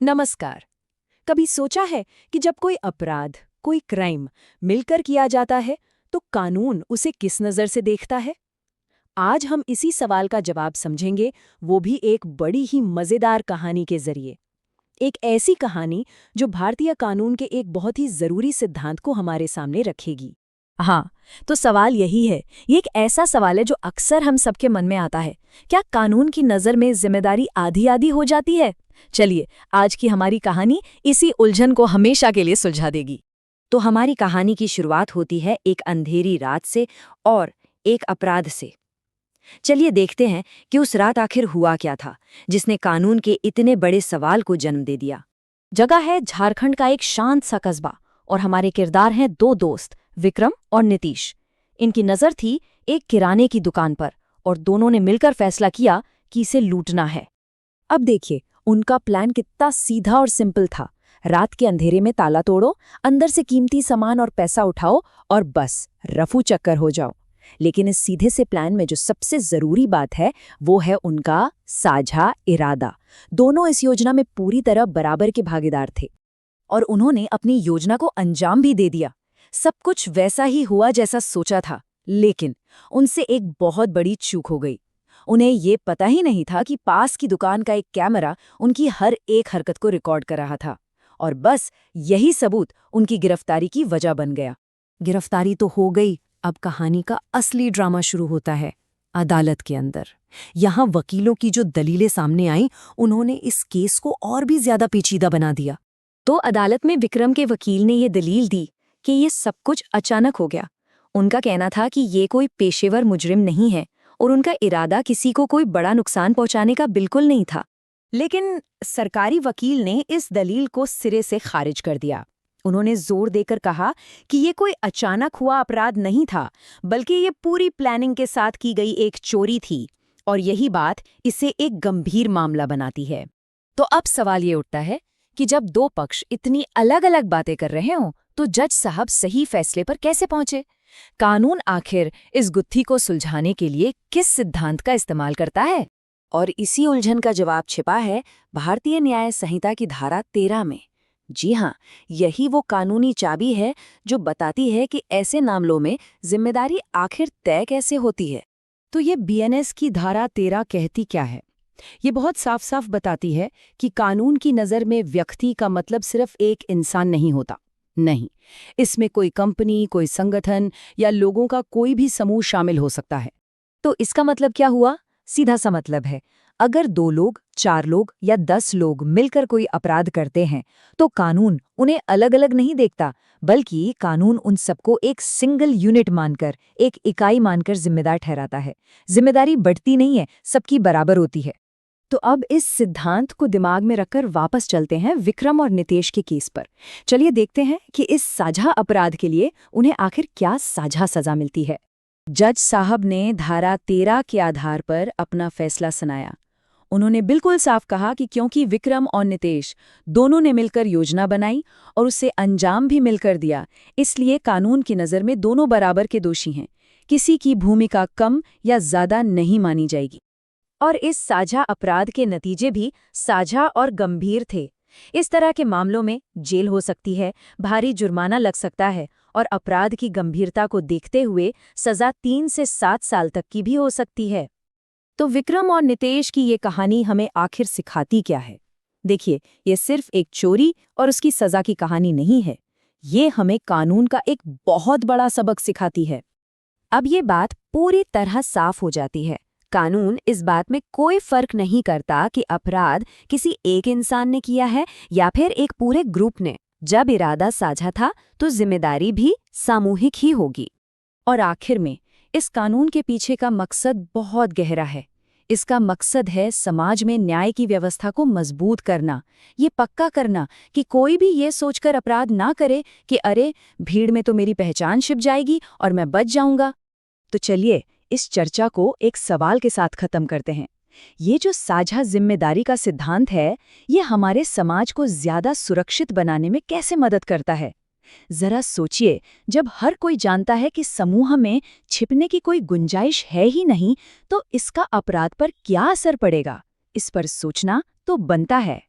नमस्कार। कभी सोचा है कि जब कोई अपराध, कोई क्राइम मिलकर किया जाता है तो कानून उसे किस नज़र से देखता है? आज हम इसी सवाल का जवाब समझेंगे, वो भी एक बड़ी ही मज़ेदार कहानी के जरिए। एक ऐसी कहानी जो भारतीय कानून के एक बहुत ही ज़रूरी सिद्धांत को हमारे सामने रखेगी। हाँ, तो सवाल यही है। ये एक ऐसा सवाल है जो अक्सर हम सबके मन में आता है। क्या कानून की नज़र में जिम्मेदारी आधी-आधी हो जाती है? चलिए, आज की हमारी कहानी इसी उलझन को हमेशा के लिए सुलझा देगी। तो हमारी कहानी की शुरुआत होती है एक अंधेरी रात से और एक अपराध से। चलिए देखते हैं कि उस रात आखिर हुआ क्या था, जिसने कानून के इतने बड़े सवाल को जन्म दे दिया। जगह है झारखंड का एक शांत सा कस्बा और हमारे किरदार हैं दो दोस्त, विक्रम और नीतीश। इनकी नज़र थी एक किराने की दुकान पर और दोनों ने मिलकर फैसला किया कि इसे लूटना है। अब देखिए, उनका प्लान कितना सीधा और सिंपल था। रात के अंधेरे में ताला तोड़ो, अंदर से कीमती सामान और पैसा उठाओ और बस रफू चक्कर हो जाओ। लेकिन इस सीधे से प्लान में जो सबसे जरूरी बात है वो है उनका साझा इरादा। दोनों इस योजना में पूरी तरह बराबर के भागीदार थे और उन्होंने अपनी योजना को अंजाम भी दे दिया। सब कुछ वैसा ही हुआ जैसा सोचा था, लेकिन उनसे एक बहुत बड़ी चूक हो गई। उन्हें ये पता ही नहीं था कि पास की दुकान का एक कैमरा उनकी हर एक हरकत को रिकॉर्ड कर रहा था और बस यही सबूत उनकी गिरफ्तारी की वजह बन गया। गिरफ्तारी तो हो गई, अब कहानी का असली ड्रामा शुरू होता है अदालत के अंदर। यहाँ वकीलों की जो दलीलें सामने आईं, उन्होंने इस केस को और भी ज्यादा पेचीदा बना दिया। तो अदालत में विक्रम के वकील ने ये दलील दी कि ये सब कुछ अचानक हो गया। उनका कहना था कि ये कोई पेशेवर मुजरिम नहीं है और उनका इरादा किसी को कोई बड़ा नुकसान पहुंचाने का बिल्कुल नहीं था। लेकिन सरकारी वकील ने इस दलील को सिरे से खारिज कर दिया। उन्होंने जोर देकर कहा कि ये कोई अचानक हुआ अपराध नहीं था, बल्कि ये पूरी प्लानिंग के साथ की गई एक चोरी थी और यही बात इसे एक गंभीर मामला बनाती है। तो अब सवाल ये उठता है कि जब दो पक्ष इतनी अलग-अलग बातें कर रहे हों, तो जज साहब सही फैसले पर कैसे पहुंचे? कानून आखिर इस गुत्थी को सुलझाने के लिए किस सिद्धांत का इस्तेमाल करता है? और इसी उलझन का जवाब छिपा है भारतीय न्याय संहिता की धारा 13 में। जी हाँ, यही वो कानूनी चाबी है जो बताती है कि ऐसे मामलों में जिम्मेदारी आखिर तय कैसे होती है। तो ये बीएनएस की धारा 13 कहती क्या है? ये बहुत साफ साफ बताती है कि कानून की नज़र में व्यक्ति का मतलब सिर्फ एक इंसान नहीं होता। नहीं, इसमें कोई कंपनी, कोई संगठन या लोगों का कोई भी समूह शामिल हो सकता है। तो इसका मतलब क्या हुआ? सीधा सा मतलब है, अगर 2 लोग, 4 लोग या 10 लोग मिलकर कोई अपराध करते हैं, तो कानून उन्हें अलग-अलग नहीं देखता, बल्कि कानून उन सबको एक सिंगल यूनिट मानकर, एक इकाई मानकर जिम्मेदार ठहराता है। जिम्मेदारी बढ़ती नहीं है, सबकी बराबर होती है। तो अब इस सिद्धांत को दिमाग में रखकर वापस चलते हैं विक्रम और नितेश के केस पर। चलिए देखते हैं कि इस साझा अपराध के लिए उन्हें आखिर क्या साझा सजा मिलती है। जज साहब ने धारा 13 के आधार पर अपना फैसला सुनाया। उन्होंने बिल्कुल साफ कहा कि क्योंकि विक्रम और नितेश दोनों ने मिलकर योजना बनाई और उसे अंजाम भी मिलकर दिया, इसलिए कानून की नज़र में दोनों बराबर के दोषी हैं। किसी की भूमिका कम या ज़्यादा नहीं मानी जाएगी। और इस साझा अपराध के नतीजे भी साझा और गंभीर थे। इस तरह के मामलों में जेल हो सकती है, भारी जुर्माना लग सकता है और अपराध की गंभीरता को देखते हुए सजा 3 से 7 साल तक की भी हो सकती है। तो विक्रम और नितेश की ये कहानी हमें आखिर सिखाती क्या है? देखिए, ये सिर्फ एक चोरी और उसकी सजा की कहानी नहीं है। ये हमें कानून का एक बहुत बड़ा सबक सिखाती है। अब ये बात पूरी तरह साफ हो जाती है। कानून इस बात में कोई फर्क नहीं करता कि अपराध किसी एक इंसान ने किया है या फिर एक पूरे ग्रुप ने। जब इरादा साझा था तो जिम्मेदारी भी सामूहिक ही होगी। और आखिर में इस कानून के पीछे का मकसद बहुत गहरा है। इसका मकसद है समाज में न्याय की व्यवस्था को मजबूत करना, ये पक्का करना कि कोई भी ये सोचकर अपराध ना करे कि अरे, भीड़ में तो मेरी पहचान छिप जाएगी और मैं बच जाऊंगा। तो चलिए इस चर्चा को एक सवाल के साथ खत्म करते हैं। ये जो साझा जिम्मेदारी का सिद्धांत है, ये हमारे समाज को ज्यादा सुरक्षित बनाने में कैसे मदद करता है? जरा सोचिए, जब हर कोई जानता है कि समूह में छिपने की कोई गुंजाइश है ही नहीं, तो इसका अपराध पर क्या असर पड़ेगा? इस पर सोचना तो बनता है।